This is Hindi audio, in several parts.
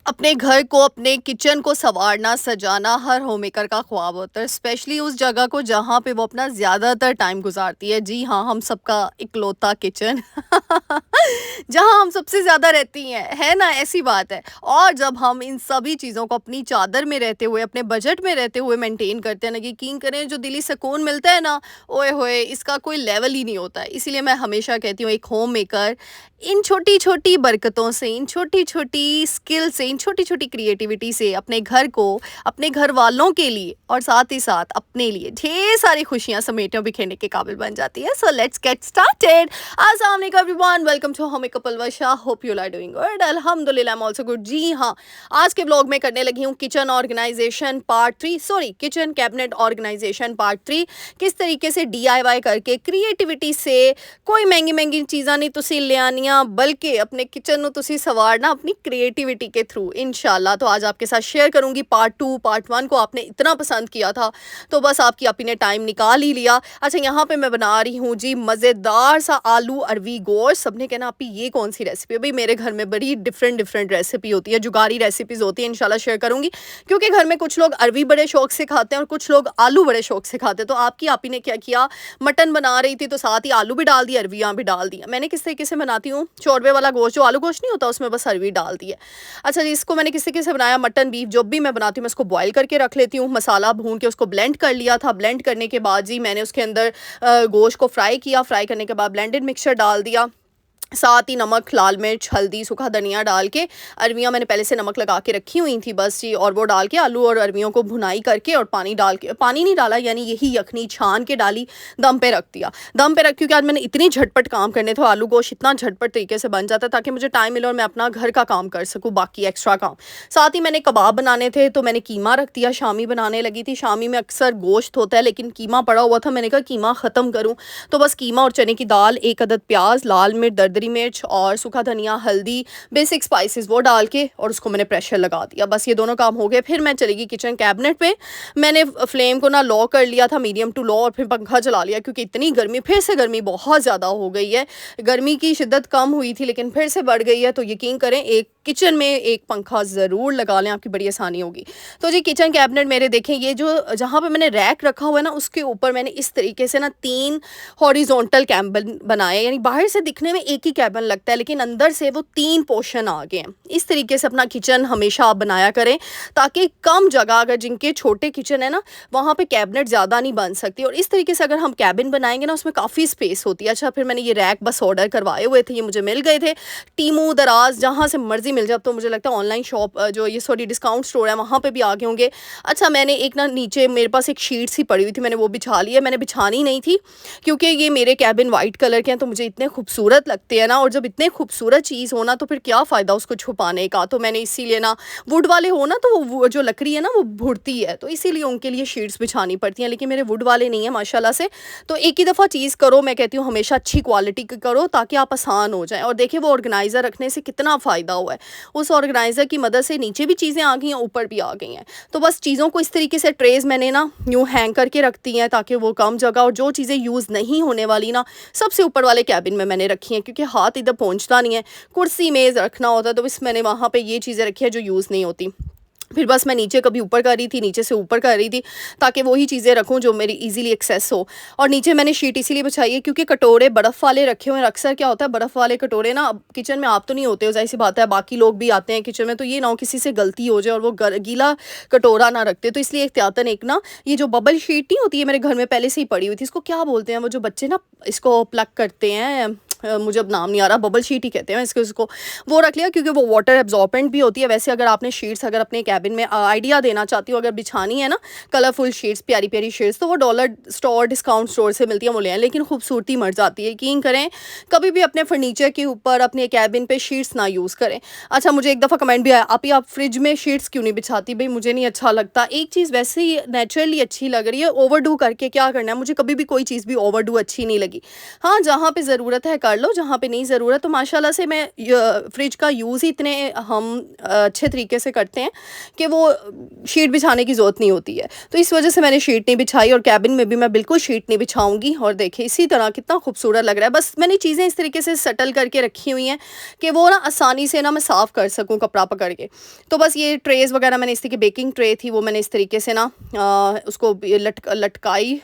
अपने घर को, अपने किचन को सँवारना, सजाना हर होममेकर का ख्वाब होता है, स्पेशली उस जगह को जहाँ पे वो अपना ज़्यादातर टाइम गुज़ारती है। जी हाँ, हम सबका इकलौता किचन जहाँ हम सबसे ज़्यादा रहती हैं, है ना? ऐसी बात है। और जब हम इन सभी चीज़ों को अपनी चादर में रहते हुए, अपने बजट में रहते हुए मेंटेन करते हैं ना, यकीन करें जो दिली सुकून मिलता है ना, ओए होए! इसका कोई लेवल ही नहीं होता है। इसीलिए मैं हमेशा कहती हूँ एक होममेकर इन छोटी-छोटी बरकतों से, इन छोटी-छोटी स्किल से, इन छोटी-छोटी क्रिएटिविटी से अपने घर को, अपने घर वालों के लिए और साथ ही साथ अपने लिए ढेर सारी खुशियाँ समेटे और बिखेरने के काबिल बन जाती है। So let's get started. अस्सलाम वालेकुम everyone, welcome to home makeup Alwasha. Hope you are doing good. अल्हम्दुलिल्लाह आई एम आल्सो गुड। जी हाँ, आज के व्लॉग में करने लगी हूँ kitchen organization part 3, sorry kitchen cabinet organization part 3। किस तरीके से डीआईवाई करके क्रिएटिविटी से कोई महंगी महंगी चीज़ां नहीं तुसी ले आनियां, बल्कि अपने किचन ਨੂੰ ਤੁਸੀਂ सवारना अपनी क्रिएटिविटी के थ्रू इंशाल्लाह। तो आज आपके साथ शेयर करूंगी पार्ट 2। पार्ट 1 को आपने इतना पसंद किया था तो बस आपकी आपी ने टाइम निकाल ही लिया। अच्छा, यहाँ पे मैं बना रही हूँ जी मज़ेदार सा आलू अरवी गोश्त। सबने कहना आपी ये कौन सी रेसिपी है? भाई मेरे घर में बड़ी डिफरेंट डिफरेंट रेसिपी होती है, जुगारी रेसिपीज़ होती है, इंशाल्लाह शेयर करूंगी। क्योंकि घर में कुछ लोग अरवी बड़े शौक से खाते हैं और कुछ लोग आलू बड़े शौक से खाते हैं। तो आपकी आपी ने क्या किया, मटन बना रही थी तो साथ ही आलू भी डाल दिया, अरवियाँ भी डाल दिया। मैंने किस तरीके से बनाती हूँ, चोरवे वाला गोश्त जो आलू गोश्त नहीं होता उसमें बस अरवी डाल दी है। अच्छा जी, इसको मैंने किस तरीके से बनाया, मटन बीफ जो भी मैं बनाती हूँ मैं इसको बॉईल करके रख लेती हूँ, मसाला भून के उसको ब्लेंड कर लिया था। ब्लेंड करने के बाद जी मैंने उसके अंदर गोश्त को फ्राई किया। फ्राई करने के बाद ब्लेंडेड मिक्सचर डाल दिया, साथ ही नमक, लाल मिर्च, हल्दी, सूखा धनिया डाल के अरवियाँ मैंने पहले से नमक लगा के रखी हुई थी बस जी, और वो डाल के आलू और अरवियों को भुनाई करके और पानी डाल के, पानी नहीं डाला यानी यही यखनी छान के डाली, दम पे रख दिया। दम पे रख, क्योंकि आज मैंने इतनी झटपट काम करने थे, आलू गोश्त इतना झटपट तरीके से बन जाता ताकि मुझे टाइम मिले और मैं अपना घर का काम कर सकूँ, बाकी एक्स्ट्रा काम। साथ ही मैंने कबाब बनाने थे तो मैंने कीमा रख दिया, शामी बनाने लगी थी। शामी में अक्सर गोश्त होता है लेकिन कीमा पड़ा हुआ था, मैंने कहा कीमा ख़त्म करूँ तो बस कीमा और चने की दाल, 1 अदद प्याज, लाल मिर्च, दरदरी मिर्च और सूखा धनिया, हल्दी, बेसिक स्पाइसेस वो डाल के और उसको मैंने प्रेशर लगा दिया। बस ये दोनों काम हो गए। फिर मैं चली गई किचन कैबिनेट पे। मैंने फ्लेम को ना लो कर लिया था, मीडियम टू लो, और फिर पंखा चला लिया क्योंकि इतनी गर्मी, फिर से गर्मी बहुत ज़्यादा हो गई है। गर्मी की शिद्दत कम हुई थी लेकिन फिर से बढ़ गई है। तो यकीन करें एक किचन में एक पंखा ज़रूर लगा लें, आपकी बड़ी आसानी होगी। तो जी किचन कैबिनेट मेरे देखें, ये जो जहाँ पे मैंने रैक रखा हुआ है ना उसके ऊपर मैंने इस तरीके से ना 3 हॉरिजॉन्टल कैबिन बनाए, यानी बाहर से दिखने में एक ही कैबिन लगता है लेकिन अंदर से वो 3 पोर्शन आ गए हैं। इस तरीके से अपना किचन हमेशा आप बनाया करें ताकि कम जगह, अगर जिनके छोटे किचन है ना वहाँ पे कैबिनेट ज़्यादा नहीं बन सकती, और इस तरीके से अगर हम कैबिन बनाएंगे ना उसमें काफ़ी स्पेस होती है। अच्छा, फिर मैंने ये रैक बस ऑर्डर करवाए हुए थे, ये मुझे मिल गए थे टीमू, दराज, जहाँ से मर्जी मिल जाए। अब तो मुझे लगता है ऑनलाइन शॉप जो ये सॉरी डिस्काउंट स्टोर है वहाँ पे भी आ गए होंगे। अच्छा, मैंने एक ना नीचे मेरे पास एक शीट सी पड़ी हुई थी, मैंने वो बिछा ली है। मैंने बिछानी नहीं थी क्योंकि ये मेरे कैबिन वाइट कलर के हैं तो मुझे इतने खूबसूरत लगते हैं ना, और जब इतने खूबसूरत चीज़ हो ना तो फिर क्या फ़ायदा उसको छुपाने का। तो मैंने इसीलिए ना, वुड वाले हो ना तो वो जो लकड़ी है ना वो भुड़ती है, तो इसीलिए उनके लिए शीट्स बिछानी पड़ती हैं, लेकिन मेरे वुड वाले नहीं है माशाल्लाह से। तो एक ही दफ़ा चीज़ करो, मैं कहती हूँ हमेशा अच्छी क्वालिटी की करो ताकि आप आसान हो जाए। और देखिए वो ऑर्गेनाइज़र रखने से कितना फ़ायदा हुआ है, उस ऑर्गेनाइज़र की मदद से नीचे भी चीज़ें आ गई हैं, ऊपर भी आ गई हैं। तो बस चीज़ों को इस तरीके से ट्रेज़ मैंने ना यूँ हैंग करके रखती हैं ताकि वो कम जगह, और जो चीज़ें यूज़ नहीं होने वाली ना सबसे ऊपर वाले कैबिन में मैंने रखी हैं क्योंकि हाथ इधर पहुँचता नहीं है। कुर्सी मेज़ रखना होता है तो बस मैंने वहाँ पे ये चीज़ें रखी है जो यूज़ नहीं होती। फिर बस मैं नीचे कभी ऊपर कर रही थी, नीचे से ऊपर कर रही थी ताकि वही चीज़ें रखूं जो मेरी इजीली एक्सेस हो। और नीचे मैंने शीट इसीलिए बिछाई है क्योंकि कटोरे बर्फ़ वाले रखे हुए हैं। अक्सर क्या होता है, बर्फ़ वाले कटोरे ना किचन में आप तो नहीं होते हो, ज़ाहिर सी बात है, बाकी लोग भी आते हैं किचन में, तो ये ना हो किसी से गलती हो जाए और वो गीला कटोरा ना रखते। तो इसलिए एहतियातन एक ना ये जो बबल शीट नहीं होती है, मेरे घर में पहले से ही पड़ी हुई थी। इसको क्या बोलते हैं वो जो बच्चे ना इसको प्लग करते हैं, मुझे अब नाम नहीं आ रहा, बबल शीट ही कहते हैं इसको वो रख लिया क्योंकि वो वाटर एब्जॉर्बेंट भी होती है। वैसे अगर आपने शीट्स अगर अपने कैबिन में आइडिया देना चाहती हो, अगर बिछानी है ना कलरफुल शीट्स, प्यारी प्यारी शीट्स, तो वो डॉलर स्टोर डिस्काउंट स्टोर से मिलती हैं, वो ले आएं, लेकिन खूबसूरती मर जाती है। यकीन करें कभी भी अपने फर्नीचर के ऊपर अपने कैबिन पे शीट्स ना यूज़ करें। अच्छा, मुझे एक दफ़ा कमेंट भी आया, आप फ्रिज में शीट्स क्यों नहीं बिछाती? भाई मुझे नहीं अच्छा लगता। एक चीज़ वैसे ही नेचुरली अच्छी लग रही है, ओवरडू करके क्या करना है? मुझे कभी भी कोई चीज़ भी ओवरडू अच्छी नहीं लगी। हाँ, जहाँ पे ज़रूरत है कर कर लो जहाँ पे नहीं ज़रूरत। तो माशाल्लाह से मैं फ्रिज का यूज़ ही इतने हम अच्छे तरीके से करते हैं कि वो शीट बिछाने की ज़रूरत नहीं होती है। तो इस वजह से मैंने शीट नहीं बिछाई और कैबिन में भी मैं बिल्कुल शीट नहीं बिछाऊँगी। और देखिए इसी तरह कितना खूबसूरत लग रहा है। बस मैंने चीज़ें इस तरीके से सेटल करके रखी हुई हैं कि वो ना आसानी से ना मैं साफ़ कर सकूँ कपड़ा पकड़ के। तो बस ये ट्रेज़ वगैरह मैंने इस तरीके बेकिंग ट्रे थी वो मैंने इस तरीके से ना उसको लटकाई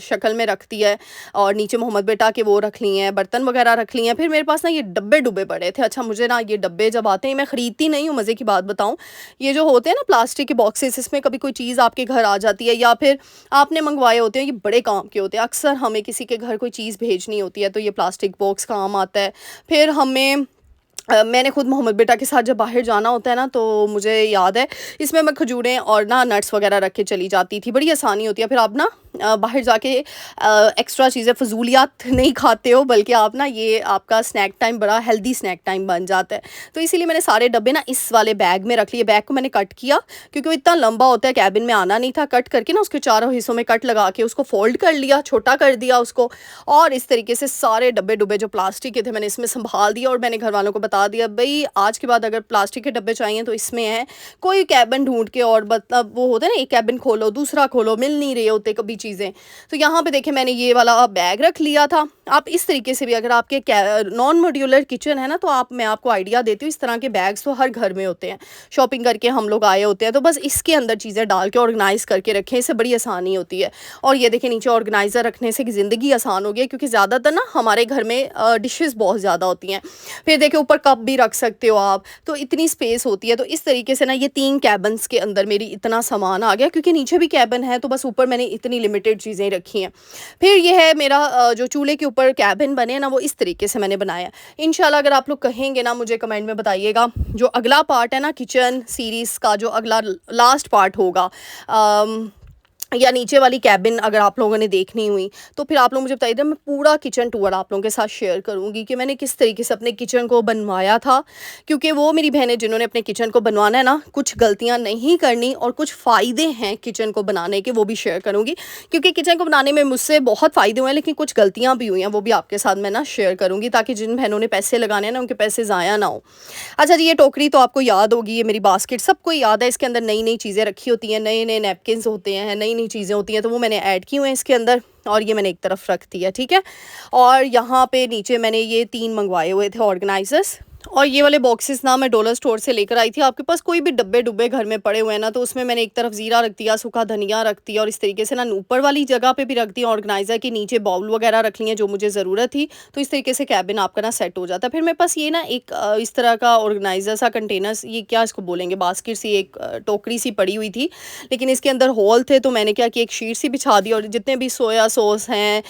शक्ल में रख दिया है और नीचे मोहम्मद बेटा के वो रख लिए हैं, बर्तन वगैरह रख लिए हैं। फिर मेरे पास ना ये डब्बे-डुब्बे पड़े थे। अच्छा मुझे ना ये डब्बे जब आते हैं मैं खरीदती नहीं हूँ, मज़े की बात बताऊँ। ये जो होते हैं ना प्लास्टिक के बॉक्सेस, इसमें कभी कोई चीज़ आपके घर आ जाती है या फिर आपने मंगवाए होते हैं, ये बड़े काम के होते हैं। अक्सर हमें किसी के घर कोई चीज़ भेजनी होती है तो ये प्लास्टिक बॉक्स काम आता है। फिर हमें मैंने खुद मोहम्मद बेटा के साथ जब बाहर जाना होता है ना तो मुझे याद है इसमें मैं खजूरें और ना नट्स वगैरह रख के चली जाती थी। बड़ी आसानी होती है। फिर आप ना बाहर जाके एक्स्ट्रा चीज़ें फ़ज़ूलियात नहीं खाते हो, बल्कि आप ना ये आपका स्नैक टाइम बड़ा हेल्दी स्नैक टाइम बन जाता है। तो इसीलिए मैंने सारे डब्बे ना इस वाले बैग में रख लिए। बैग को मैंने कट किया क्योंकि वो इतना लंबा होता है, कैबिन में आना नहीं था। कट करके ना उसके चारों हिस्सों में कट लगा के उसको फ़ोल्ड कर लिया, छोटा कर दिया उसको, और इस तरीके से सारे डब्बे-डुब्बे जो प्लास्टिक के थे मैंने इसमें सँभाल दिया। और मैंने घर वालों को बता दिया, भई आज के बाद अगर प्लास्टिक के डब्बे चाहिए तो इसमें हैं। कोई कैबिन ढूँढ के, और मतलब वो होता है ना एक कैबिन खोलो दूसरा खोलो, मिल नहीं रहे होते कभी चीज़ें। तो यहाँ पे देखिए मैंने ये वाला बैग रख लिया था। आप इस तरीके से भी अगर आपके नॉन मॉड्यूलर किचन है ना तो मैं आपको आइडिया देती हूँ, इस तरह के बैग्स तो हर घर में होते हैं। शॉपिंग करके हम लोग आए होते हैं तो बस इसके अंदर चीज़ें डाल के ऑर्गेनाइज़ करके रखें, इससे बड़ी आसानी होती है। और ये देखिए नीचे ऑर्गेनाइज़र रखने से ज़िंदगी आसान हो गई है क्योंकि ज़्यादातर ना हमारे घर में डिशेज़ बहुत ज़्यादा होती हैं। फिर देखिए ऊपर कप भी रख सकते हो आप, तो इतनी स्पेस होती है। तो इस तरीके से ना ये 3 कैबिन्स के अंदर मेरी इतना सामान आ गया क्योंकि नीचे भी कैबिन है तो बस ऊपर मैंने इतनी लिमिटेड चीज़ें रखी हैं। फिर ये है मेरा जो चूल्हे के ऊपर कैबिन बने ना वो इस तरीके से मैंने बनाया। इंशाल्लाह अगर आप लोग कहेंगे ना मुझे कमेंट में बताइएगा, जो अगला पार्ट है ना किचन सीरीज़ का, जो अगला लास्ट पार्ट होगा या नीचे वाली कैबिन अगर आप लोगों ने देखनी हुई तो फिर आप लोग मुझे बताइए, मैं पूरा किचन टूर आप लोगों के साथ शेयर करूंगी कि मैंने किस तरीके से अपने किचन को बनवाया था। क्योंकि वो मेरी बहनें जिन्होंने अपने किचन को बनवाना है ना, कुछ गलतियां नहीं करनी और कुछ फ़ायदे हैं किचन को बनाने के, वो भी शेयर करूंगी। क्योंकि किचन को बनाने में मुझसे बहुत फ़ायदे हुए हैं लेकिन कुछ गलतियाँ भी हुई हैं, वो भी आपके साथ मैं ना शेयर करूँगी ताकि जिन बहनों ने पैसे लगाने हैं ना उनके पैसे ज़ाया ना हो। अच्छा जी, ये टोकरी तो आपको याद होगी, ये मेरी बास्केट सबको याद है। इसके अंदर नई नई चीज़ें रखी होती हैं, नए नए नैपकिन्स होते हैं, नई नई चीज़ें होती हैं, तो वो मैंने ऐड की हुए हैं इसके अंदर और ये मैंने एक तरफ रख दिया, ठीक है। और यहाँ पे नीचे मैंने ये 3 मंगवाए हुए थे ऑर्गेनाइजर्स, और ये वाले बॉक्सेस ना मैं डॉलर स्टोर से लेकर आई थी। आपके पास कोई भी डब्बे डुब्बे घर में पड़े हुए हैं ना तो उसमें मैंने एक तरफ ज़ीरा रख दिया, सूखा धनिया रख दिया और इस तरीके से ना ऊपर वाली जगह पे भी रख दिया ऑर्गेनाइज़र के नीचे, बाउल वगैरह रख लिए जो मुझे ज़रूरत थी। तो इस तरीके से कैबिन आपका ना सेट हो जाता है। फिर मेरे पास ये ना एक इस तरह का ऑर्गेनाइज़र सा कंटेनर, ये क्या इसको बोलेंगे, बास्केट सी, एक टोकरी सी पड़ी हुई थी लेकिन इसके अंदर होल थे। तो मैंने क्या किया, एक शीट सी बिछा दी और जितने भी सोया सॉस हैं,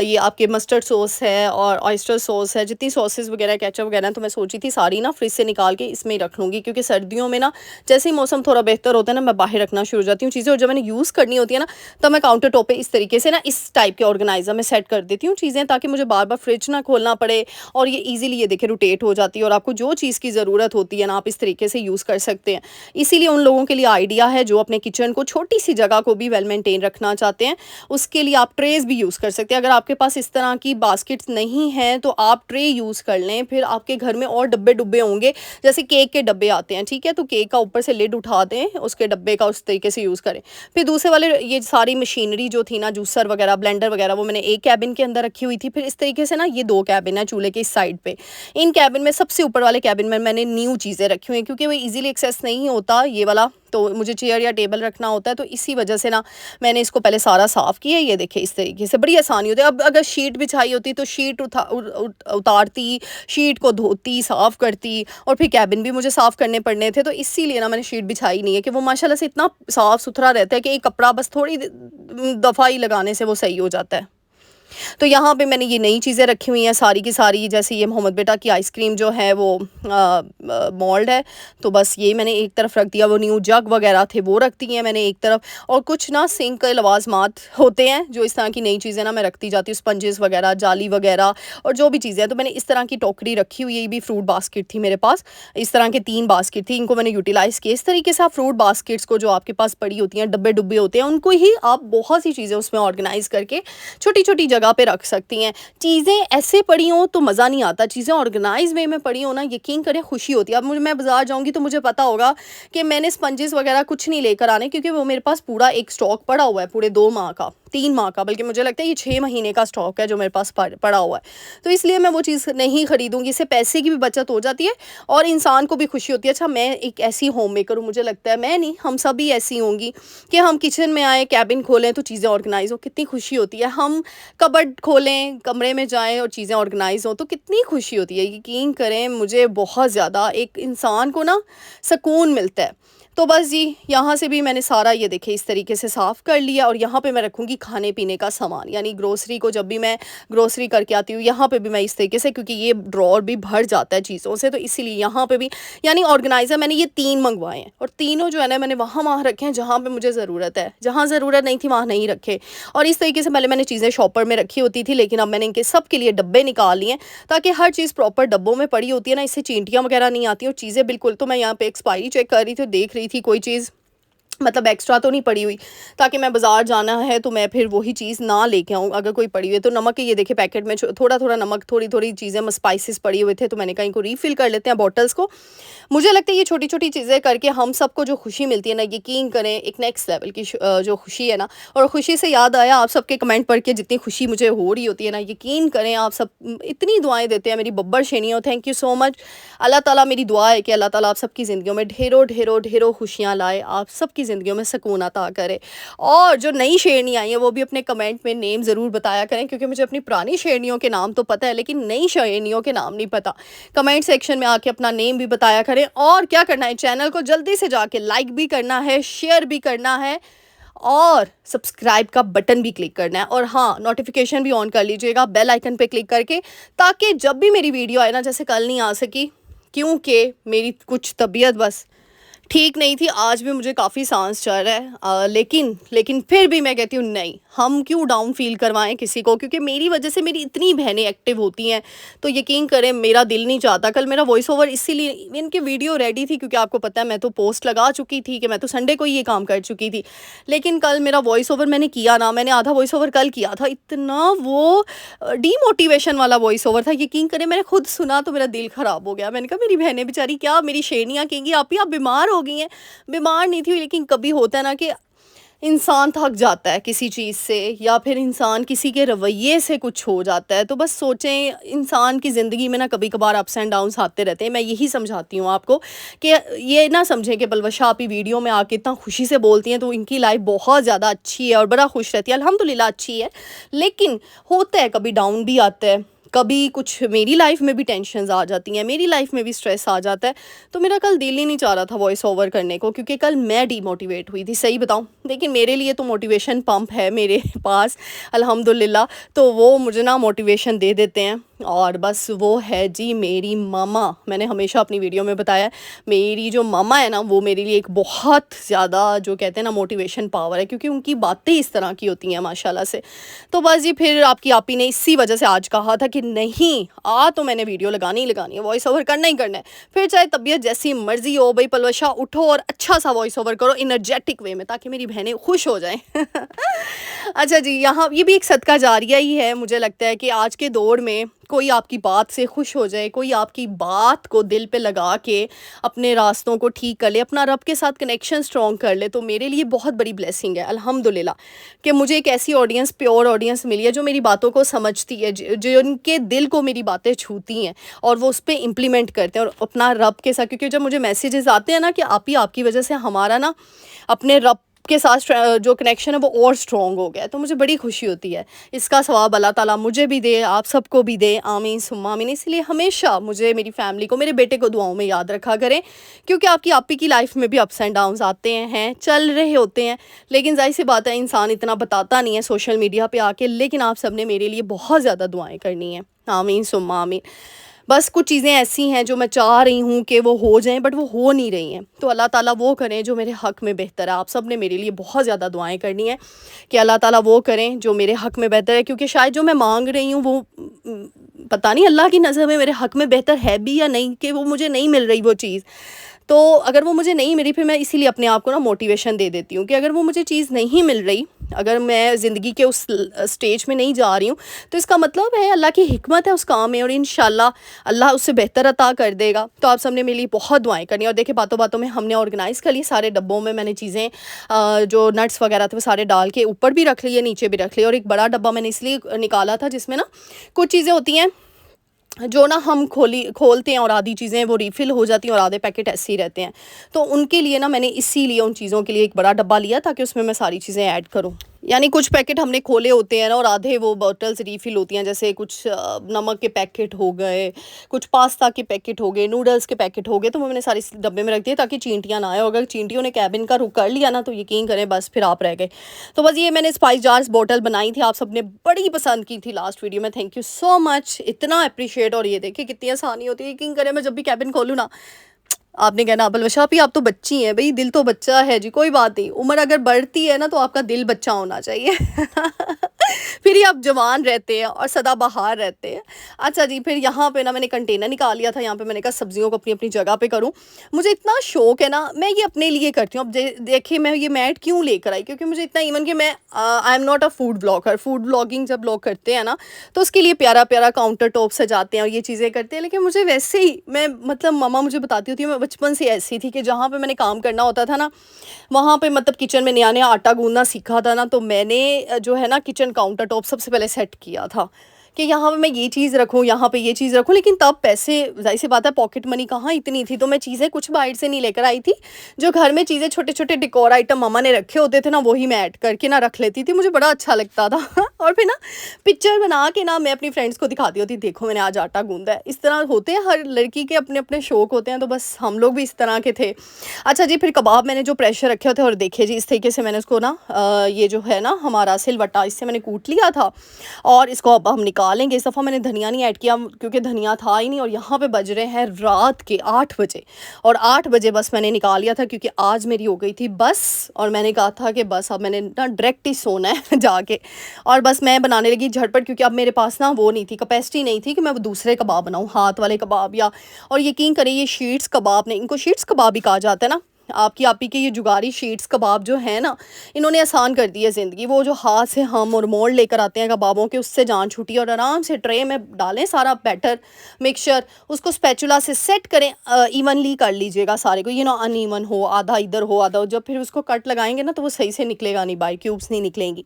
ये आपके मस्टर्ड सॉस है और ऑयस्टर सॉस है, जितनी सॉसेस वगैरह केचप वगैरह, तो मैं सोची थी सारी ना फ्रिज से निकाल के इसमें ही रख लूँगी क्योंकि सर्दियों में ना जैसे ही मौसम थोड़ा बेहतर होता है ना मैं बाहर रखना शुरू हो जाती हूँ चीज़ें, और जब मैंने यूज़ करनी होती है ना तब मैं काउंटर टॉप पे इस तरीके से ना इस टाइप के ऑर्गेनाइज़र में सेट कर देती हूँ चीज़ें, ताकि मुझे बार बार फ्रिज ना खोलना पड़े और ये ईजिली ये देखिए रोटेट हो जाती है और आपको जो चीज़ की ज़रूरत होती है ना आप इस तरीके से यूज़ कर सकते हैं। इसीलिए उन लोगों के लिए आइडिया है जो अपने किचन को, छोटी सी जगह को भी वेल मेंटेन रखना चाहते हैं, उसके लिए आप ट्रेस भी यूज़ कर सकते हैं। अगर आपके पास इस तरह की बास्केट्स नहीं हैं तो आप ट्रे यूज़ कर लें, फिर आपके घर में और डब्बे डुब्बे होंगे, जैसे केक के डब्बे आते हैं, ठीक है, तो केक का ऊपर से लिड उठा दें, उसके डब्बे का उस तरीके से यूज़ करें। फिर दूसरे वाले ये सारी मशीनरी जो थी ना, जूसर वगैरह, ब्लेंडर वगैरह, वो मैंने एक कैबिन के अंदर रखी हुई थी। फिर इस तरीके से ना ये 2 कैबिन है चूल्हे के इस साइड पे। इन कैबिन में सबसे ऊपर वाले कैबिन में मैंने न्यू चीज़ें रखी हुई हैं क्योंकि वो ईजिली एक्सेस नहीं होता ये वाला, तो मुझे चेयर या टेबल रखना होता है, तो इसी वजह से ना मैंने इसको पहले सारा साफ़ किया। ये देखिए इस तरीके से बड़ी आसानी होती है। अब अगर शीट बिछाई होती तो शीट उतारती, शीट को धोती, साफ़ करती, और फिर कैबिन भी मुझे साफ़ करने पड़ने थे, तो इसीलिए ना मैंने शीट बिछाई नहीं है कि वो माशाल्लाह से इतना साफ़ सुथरा रहता है कि एक कपड़ा बस थोड़ी दफ़ा ही लगाने से वो सही हो जाता है। तो यहाँ पे मैंने ये नई चीज़ें रखी हुई हैं सारी की सारी, जैसे ये मोहम्मद बेटा की आइसक्रीम जो है वो मोल्ड है, तो बस ये मैंने एक तरफ रख दिया। वो न्यू जग वगैरह थे वो रख दिए हैं मैंने एक तरफ, और कुछ ना सिंक के लवाजमात होते हैं जो इस तरह की नई चीज़ें ना मैं रखती जाती हूँ, स्पंजेस वगैरह, जाली वगैरह और जो भी चीज़ें हैं। तो मैंने इस तरह की टोकरी रखी हुई है, ये भी फ्रूट बास्केट थी मेरे पास, इस तरह के 3 बास्केट थी, इनको मैंने यूटिलाइज़ किया। इस तरीके से आप फ्रूट बास्केट्स को जो आपके पास पड़ी होती हैं, डब्बे डुब्बे होते हैं, उनको ही आप बहुत सी चीज़ें उसमें ऑर्गेनाइज़ करके छोटी छोटी जगह जगह पे रख सकती हैं। चीज़ें ऐसे पड़ी हों तो मज़ा नहीं आता, चीज़ें ऑर्गेनाइज़ वे में पड़ी हों ना, यकीन करें खुशी होती है। अब मैं बाज़ार जाऊँगी तो मुझे पता होगा कि मैंने स्पंजेस वगैरह कुछ नहीं लेकर आने, क्योंकि वो मेरे पास पूरा एक स्टॉक पड़ा हुआ है, पूरे 2 माह का, 3 माह का, बल्कि मुझे लगता है ये 6 महीने का स्टॉक है जो मेरे पास पड़ा हुआ है। तो इसलिए मैं वो चीज़ नहीं खरीदूँगी, इससे पैसे की भी बचत हो जाती है और इंसान को भी खुशी होती है। अच्छा, मैं एक ऐसी होम मेकर हूँ, मुझे लगता है, मैं नहीं, हम सभी ऐसी होंगी कि हम किचन में आए, कैबिन खोलें तो चीज़ें ऑर्गेनाइज़ हो, कितनी खुशी होती है। हम कबर्ड खोलें, कमरे में जाएँ और चीज़ें ऑर्गेनाइज़ हों तो कितनी खुशी होती है। यकीन करें, मुझे बहुत ज़्यादा एक इंसान को ना सुकून मिलता है। तो बस जी, यहाँ से भी मैंने सारा ये देखिए इस तरीके से साफ़ कर लिया और यहाँ पे मैं रखूँगी खाने-पीने का सामान, यानी ग्रोसरी को जब भी मैं ग्रोसरी करके आती हूँ, यहाँ पे भी मैं इस तरीके से, क्योंकि ये ड्रॉअर भी भर जाता है चीज़ों से, तो इसीलिए यहाँ पे भी यानी ऑर्गेनाइज़र मैंने ये 3 मँगवाए हैं और तीनों जो है ना मैंने वहाँ रखे हैं जहाँ पे मुझे ज़रूरत है, जहाँ ज़रूरत नहीं थी वहाँ नहीं रखे। और इस तरीके से पहले मैंने चीज़ें शॉपर में रखी होती थी, लेकिन अब मैंने इनके सब के लिए डब्बे निकाल लिए ताकि हर चीज़ प्रॉपर डब्बों में पड़ी होती है ना, इससे चींटियाँ वगैरह नहीं आती और चीज़ें बिल्कुल। तो मैं यहाँ पे एक्सपायरी चेक कर रही थी, देख रही थी कोई चीज़ मतलब एक्स्ट्रा तो नहीं पड़ी हुई, ताकि मैं बाज़ार जाना है तो मैं फिर वही चीज़ ना लेके आऊँ अगर कोई पड़ी हुई है। तो नमक के ये देखिए पैकेट में थोड़ा-थोड़ा नमक, थोड़ी-थोड़ी चीज़ें स्पाइसेस पड़ी हुए थे, तो मैंने कहा इनको रीफ़िल कर लेते हैं बॉटल्स को। मुझे लगता है ये छोटी-छोटी चीज़ें करके हम सबको जो खुशी मिलती है ना, यकीन करें एक नेक्स्ट लेवल की जो खुशी है ना। और खुशी से याद आया, आप सबके कमेंट पढ़ के जितनी खुशी मुझे हो रही होती है ना, यकीन करें आप सब इतनी दुआएँ देते हैं मेरी बब्बर शेनियों, थैंक यू सो मच। अल्लाह ताला, मेरी दुआ है कि अल्लाह ताला आप सबकी ज़िंदगियों में ढेरों ढेरों ढेरों खुशियाँ लाए, आप सबकी ज़िंदगियों में सुकून अता करे। और जो नई शेरनी आई है वो भी अपने कमेंट में नेम ज़रूर बताया करें, क्योंकि मुझे अपनी पुरानी शेरनियों के नाम तो पता है लेकिन नई शेरनियों के नाम नहीं पता। कमेंट सेक्शन में आके अपना नेम भी बताया करें। और क्या करना है, चैनल को जल्दी से जाके लाइक भी करना है, शेयर भी करना है और सब्सक्राइब का बटन भी क्लिक करना है। और हाँ, नोटिफिकेशन भी ऑन कर लीजिएगा बेल आइकन पे क्लिक करके, ताकि जब भी मेरी वीडियो आए ना, जैसे कल नहीं आ सकी क्योंकि मेरी कुछ तबीयत बस ठीक नहीं थी, आज भी मुझे काफ़ी सांस चढ़ रहा है, लेकिन फिर भी मैं कहती हूँ नहीं, हम क्यों डाउन फील करवाएं किसी को, क्योंकि मेरी वजह से मेरी इतनी बहनें एक्टिव होती हैं। तो यकीन करें मेरा दिल नहीं चाहता, कल मेरा वॉइस ओवर इसीलिए इनकी वीडियो रेडी थी, क्योंकि आपको पता है मैं तो पोस्ट लगा चुकी थी कि मैं तो संडे को ही ये काम कर चुकी थी, लेकिन कल मेरा वॉइस ओवर मैंने किया ना, मैंने आधा वॉइस ओवर कल किया था, इतना वो डीमोटिवेशन वाला वॉइस ओवर था। यकीन करें मैंने खुद सुना तो मेरा दिल ख़राब हो गया। मैंने कहा मेरी बहनें बेचारी, क्या मेरी शेरनियाँ कहेंगी आप बीमार हो गई हैं। बीमार नहीं थी, लेकिन कभी होता है ना कि इंसान थक जाता है किसी चीज़ से, या फिर इंसान किसी के रवैये से कुछ हो जाता है। तो बस सोचें, इंसान की ज़िंदगी में ना कभी कभार अप्स एंड डाउन्स आते रहते हैं। मैं यही समझाती हूँ आपको कि ये ना समझें कि बलवशा आप ही वीडियो में आके इतना खुशी से बोलती हैं तो इनकी लाइफ बहुत ज़्यादा अच्छी है और बड़ा खुश रहती है, अल्हम्दुलिल्लाह अच्छी है। लेकिन होता है कभी डाउन भी आता है, कभी कुछ मेरी लाइफ में भी टेंशन्स आ जाती हैं, मेरी लाइफ में भी स्ट्रेस आ जाता है। तो मेरा कल दिल ही नहीं चाह रहा था वॉइस ओवर करने को, क्योंकि कल मैं डीमोटिवेट हुई थी, सही बताऊं। लेकिन मेरे लिए तो मोटिवेशन पंप है मेरे पास अल्हम्दुलिल्लाह, तो वो मुझे ना मोटिवेशन दे देते हैं। और बस वो है जी मेरी मामा। मैंने हमेशा अपनी वीडियो में बताया, मेरी जो मामा है ना वो मेरे लिए एक बहुत ज़्यादा, जो कहते हैं ना, मोटिवेशन पावर है, क्योंकि उनकी बातें इस तरह की होती हैं माशाल्लाह से। तो बस जी, फिर आपकी आपी ने इसी वजह से आज कहा था कि नहीं, तो मैंने वीडियो लगानी ही लगानी है, वॉइस ओवर करना ही करना है, फिर चाहे तबीयत जैसी मर्जी हो। भाई पलवशा उठो और अच्छा सा वॉइस ओवर करो इनर्जेटिक वे में, ताकि मेरी बहनें खुश हो जाएं। अच्छा जी, यहाँ ये भी एक सदका जारिया ही है। मुझे लगता है कि आज के दौर में कोई आपकी बात से खुश हो जाए, कोई आपकी बात को दिल पे लगा के अपने रास्तों को ठीक कर ले, अपना रब के साथ कनेक्शन स्ट्रॉन्ग कर ले, तो मेरे लिए बहुत बड़ी ब्लेसिंग है अल्हम्दुलिल्लाह कि मुझे एक ऐसी ऑडियंस, प्योर ऑडियंस मिली है जो मेरी बातों को समझती है, जो उनके दिल को मेरी बातें छूती हैं और वो उस पर इम्प्लीमेंट करते हैं और अपना रब के साथ। क्योंकि जब मुझे मैसेजेस आते हैं ना कि आप ही, आपकी वजह से हमारा ना अपने रब के साथ जो कनेक्शन है वो और स्ट्रॉन्ग हो गया है, तो मुझे बड़ी खुशी होती है। इसका सवाब अल्लाह ताला मुझे भी दे, आप सबको भी दे, आमीन सुम्मा आमीन। इसलिए हमेशा मुझे, मेरी फैमिली को, मेरे बेटे को दुआओं में याद रखा करें, क्योंकि आपकी आपी की लाइफ में भी अप्स एंड डाउन्स आते हैं, चल रहे होते हैं। लेकिन जाहिर सी बात है, इंसान इतना बताता नहीं है सोशल मीडिया पर आके, लेकिन आप सब ने मेरे लिए बहुत ज़्यादा दुआएँ करनी है, आमीन सुम्मा आमीन। बस कुछ चीज़ें ऐसी हैं जो मैं चाह रही हूँ कि वो हो जाएं, बट वो हो नहीं रही हैं, तो अल्लाह ताला वो करें जो मेरे हक़ में बेहतर है। आप सब ने मेरे लिए बहुत ज़्यादा दुआएं करनी है कि अल्लाह ताला वो करें जो मेरे हक़ में बेहतर है, क्योंकि शायद जो मैं मांग रही हूँ वो पता नहीं अल्लाह की नज़र में मेरे हक़ में बेहतर है भी या नहीं, कि वो मुझे नहीं मिल रही वो चीज़। तो अगर वो मुझे नहीं मिली, फिर मैं इसीलिए अपने आप को ना मोटिवेशन दे देती हूँ कि अगर वो मुझे चीज़ नहीं मिल रही, अगर मैं ज़िंदगी के उस स्टेज में नहीं जा रही हूँ, तो इसका मतलब है अल्लाह की हिकमत है उस काम में, और इंशाल्लाह अल्लाह उससे बेहतर अता कर देगा। तो आप सबने मेरे लिए बहुत दुआएं करनी, और देखिए बातों बातों में हमने ऑर्गेनाइज़ कर ली, सारे डब्बों में मैंने चीज़ें जो नट्स वगैरह थे वो सारे डाल के ऊपर भी रख लिए, नीचे भी रख लिए, और एक बड़ा डब्बा मैंने इसलिए निकाला था जिसमें ना कुछ चीज़ें होती हैं जो ना हम खोलते हैं और आधी चीज़ें वो रिफ़िल हो जाती हैं और आधे पैकेट ऐसे ही रहते हैं। तो उनके लिए ना मैंने इसीलिए उन चीज़ों के लिए एक बड़ा डब्बा लिया ताकि उसमें मैं सारी चीज़ें ऐड करूँ। यानी कुछ पैकेट हमने खोले होते हैं ना, और आधे वो बॉटल्स रिफ़िल होती हैं, जैसे कुछ नमक के पैकेट हो गए, कुछ पास्ता के पैकेट हो गए, नूडल्स के पैकेट हो गए, तो वो मैंने सारे इस डब्बे में रख दिए ताकि चींटियाँ ना आएँ, और अगर चींटियों ने केबिन का रुख कर लिया ना, तो यकीन करें बस फिर आप रह गए। तो बस ये मैंने स्पाइस जार्स बॉटल बनाई थी, आप सबने बड़ी पसंद की थी लास्ट वीडियो में, थैंक यू सो मच, इतना अप्रिशिएट। और ये देखिए कितनी आसानी होती है, यकीन करें मैं जब भी केबिन खोलूँ ना, आपने कहना बलवशा आप तो बच्ची हैं भाई, दिल तो बच्चा है जी, कोई बात नहीं, उम्र अगर बढ़ती है ना तो आपका दिल बच्चा होना चाहिए फिर ही आप जवान रहते हैं और सदाबहार रहते हैं। अच्छा जी, फिर यहाँ पे ना मैंने कंटेनर निकाल लिया था, यहाँ पे मैंने कहा सब्जियों को अपनी अपनी जगह पे करूँ। मुझे इतना शौक है ना, मैं ये अपने लिए करती हूँ। अब देखिए मैं ये मैट क्यों लेकर आई, क्योंकि मुझे इतना, इवन कि मैं I am not a food blogger, food blogging जब लोग करते हैं ना तो उसके लिए प्यारा प्यारा काउंटर टॉप सजाते हैं और ये चीज़ें करते हैं, लेकिन मुझे वैसे ही, मैं मतलब मम्मा मुझे बताती होती है, मैं बचपन से ऐसी थी कि जहाँ पे मैंने काम करना होता था ना, वहाँ पे मतलब किचन में नया नया आटा गूंदना सीखा था ना, तो मैंने जो है ना किचन काउंटर टॉप सबसे पहले सेट किया था कि यहाँ पे मैं ये चीज़ रखूँ, यहाँ पे ये चीज़ रखूँ। लेकिन तब पैसे, जाहिर सी बात है, पॉकेट मनी कहाँ इतनी थी, तो मैं चीज़ें कुछ बाहर से नहीं लेकर आई थी। जो घर में चीज़ें छोटे छोटे डेकोर आइटम मम्मा ने रखे होते थे ना, वही मैं ऐड करके ना रख लेती थी, मुझे बड़ा अच्छा लगता था और फिर ना पिक्चर बना के ना मैं अपनी फ्रेंड्स को दिखाती होती, देखो मैंने आज आटा गूंदा है। इस तरह होते हैं, हर लड़की के अपने अपने शौक होते हैं, तो बस हम लोग भी इस तरह के थे। अच्छा जी, फिर कबाब मैंने जो प्रेशर रखे होते, और देखिए जी इस तरीके से मैंने उसको ना ये जो है ना हमारा सिलवट्टा, इससे मैंने कूट लिया था, और इसको अब हम निकालेंगे। इस दफ़ा मैंने धनिया नहीं ऐड किया क्योंकि धनिया था ही नहीं, और यहाँ पे बज रहे हैं रात के 8 बजे, और 8 बजे बस मैंने निकाल लिया था क्योंकि आज मेरी हो गई थी बस, और मैंने कहा था कि बस अब मैंने ना डायरेक्ट ही सोना है जाके, और बस मैं बनाने लगी झटपट, क्योंकि अब मेरे पास ना वो नहीं थी, कैपेसिटी नहीं थी कि मैं दूसरे कबाब बनाऊँ, हाथ वाले कबाब या, और यकीन करें ये शीट्स कबाब नहीं, इनको शीट्स कबाब भी कहा जाता है ना, आपकी आपी के ये जुगारी शीट्स कबाब जो है ना, इन्होंने आसान कर दी है ज़िंदगी। वो जो हाथ से हम और मोड़ लेकर आते हैं कबाबों के, उससे जान छूटी, और आराम से ट्रे में डालें सारा बैटर मिक्सचर, उसको स्पैचुला से सेट करें, इवनली कर लीजिएगा सारे को, ये ना अनइवन हो, आधा इधर हो आधा हो, जब फिर उसको कट लगाएंगे ना तो वो सही से निकलेगा नहीं, बाई क्यूब्स नहीं निकलेंगी।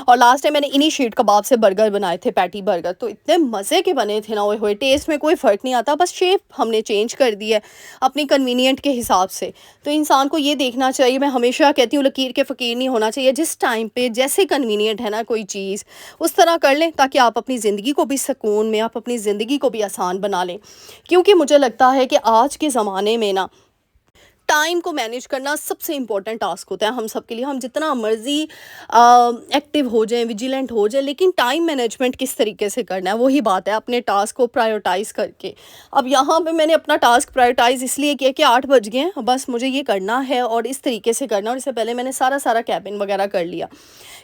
और लास्ट टाइम मैंने इन्हीं शीट कबाब से बर्गर बनाए थे, पैटी बर्गर, तो इतने मज़े के बने थे ना, ओए होए, टेस्ट में कोई फ़र्क नहीं आता, बस शेप हमने चेंज कर दी है अपनी कन्वीनियंट के हिसाब से। तो इंसान को ये देखना चाहिए, मैं हमेशा कहती हूँ लकीर के फ़कीर नहीं होना चाहिए, जिस टाइम पे जैसे कन्वीनियंट है ना कोई चीज़, उस तरह कर लें ताकि आप अपनी ज़िंदगी को भी सुकून में, आप अपनी ज़िंदगी को भी आसान बना लें। क्योंकि मुझे लगता है कि आज के ज़माने में ना टाइम को मैनेज करना सबसे इम्पोर्टेंट टास्क होता है हम सब के लिए। हम जितना मर्ज़ी एक्टिव हो जाएं, विजिलेंट हो जाएं, लेकिन टाइम मैनेजमेंट किस तरीके से करना है, वही बात है, अपने टास्क को प्रायोरिटाइज़ करके। अब यहाँ पे मैंने अपना टास्क प्रायोरिटाइज़ इसलिए किया कि 8 बज गए हैं, बस मुझे ये करना है और इस तरीके से करना, और इससे पहले मैंने सारा कैबिन वगैरह कर लिया,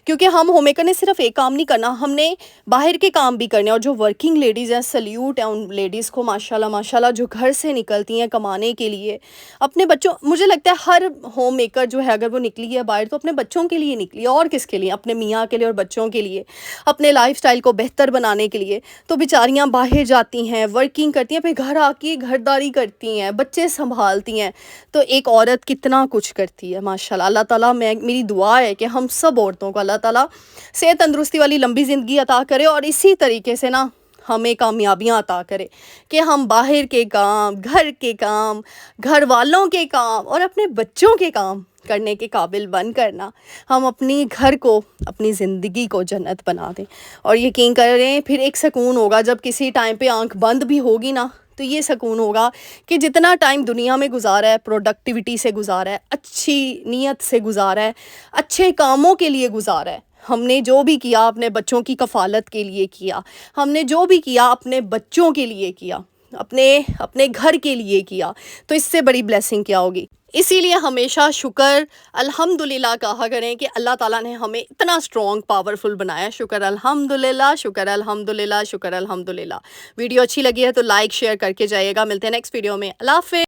क्योंकि हम होममेकर ने सिर्फ एक काम नहीं करना, हमने बाहर के काम भी करने। और जो वर्किंग लेडीज़ हैं, सल्यूट है उन लेडीज़ को, माशाल्लाह माशाल्लाह, जो घर से निकलती हैं कमाने के लिए अपने बच्चों, मुझे लगता है हर होम मेकर जो है अगर वो निकली है बाहर तो अपने बच्चों के लिए निकली है, और किसके लिए, अपने मियाँ के लिए और बच्चों के लिए, अपने लाइफस्टाइल को बेहतर बनाने के लिए। तो बेचारियाँ बाहर जाती हैं, वर्किंग करती हैं, फिर घर आके घरदारी करती हैं, बच्चे संभालती हैं, तो एक औरत कितना कुछ करती है माशाल्लाह। अल्लाह ताला, मेरी दुआ है कि हम सब औरतों को अल्लाह ताला सेहत तंदुरुस्ती वाली लंबी ज़िंदगी अता करे, और इसी तरीके से ना हमें कामयाबियाँ अता करे कि हम बाहर के काम, घर के काम, घर वालों के काम और अपने बच्चों के काम करने के काबिल बन करना, हम अपनी घर को, अपनी ज़िंदगी को जन्नत बना दें। और यकीन करें फिर एक सुकून होगा जब किसी टाइम पे आंख बंद भी होगी ना, तो ये सुकून होगा कि जितना टाइम दुनिया में गुजारा है, प्रोडक्टिविटी से गुजारा है, अच्छी नीयत से गुजारा है, अच्छे कामों के लिए गुजारा है, हमने जो भी किया अपने बच्चों की कफ़ालत के लिए किया, हमने जो भी किया अपने बच्चों के लिए किया, अपने अपने घर के लिए किया, तो इससे बड़ी ब्लेसिंग क्या होगी। इसीलिए हमेशा शुक्र अल्हम्दुलिल्लाह कहा करें कि अल्लाह ताला ने हमें इतना स्ट्रॉन्ग पावरफुल बनाया। शुक्र अल्हम्दुलिल्लाह, शुक्र अल्हम्दुलिल्लाह, शुक्र अल्हम्दुलिल्लाह। वीडियो अच्छी लगी है तो लाइक शेयर करके जाइएगा। मिलते हैं नेक्स्ट वीडियो में। अल्लाह हाफ़िज़।